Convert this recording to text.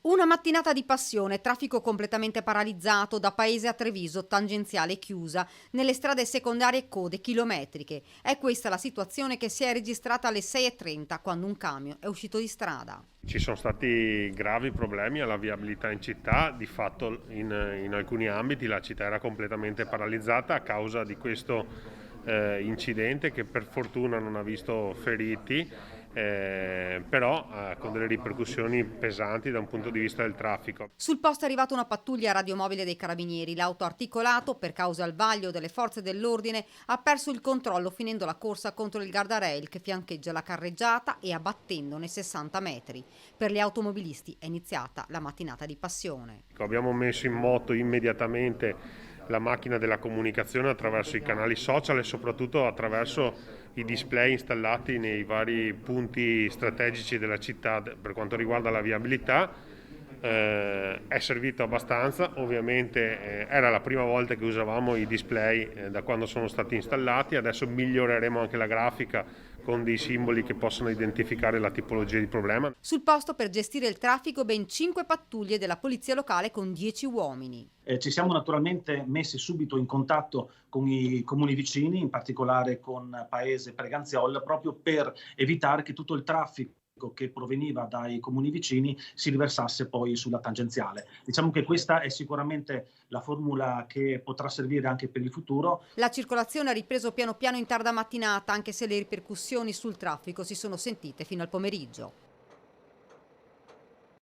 Una mattinata di passione, traffico completamente paralizzato da Paese a Treviso, tangenziale chiusa, nelle strade secondarie code chilometriche. È questa la situazione che si è registrata alle 6:30 quando un camion è uscito di strada. Ci sono stati gravi problemi alla viabilità in città, di fatto in alcuni ambiti la città era completamente paralizzata a causa di questo incidente che per fortuna non ha visto feriti, però con delle ripercussioni pesanti da un punto di vista del traffico. Sul posto è arrivata una pattuglia radiomobile dei carabinieri. L'auto articolato, per causa al vaglio delle forze dell'ordine, ha perso il controllo finendo la corsa contro il guardrail che fiancheggia la carreggiata e abbattendone 60 metri. Per gli automobilisti è iniziata la mattinata di passione. Abbiamo messo in moto immediatamente la macchina della comunicazione attraverso i canali social e soprattutto attraverso i display installati nei vari punti strategici della città per quanto riguarda la viabilità. È servito abbastanza, ovviamente era la prima volta che usavamo i display da quando sono stati installati, adesso miglioreremo anche la grafica con dei simboli che possono identificare la tipologia di problema. Sul posto per gestire il traffico ben 5 pattuglie della polizia locale con 10 uomini. Ci siamo naturalmente messi subito in contatto con i comuni vicini, in particolare con Paese Preganziol, proprio per evitare che tutto il traffico che proveniva dai comuni vicini si riversasse poi sulla tangenziale. Diciamo che questa è sicuramente la formula che potrà servire anche per il futuro. La circolazione ha ripreso piano piano in tarda mattinata, anche se le ripercussioni sul traffico si sono sentite fino al pomeriggio.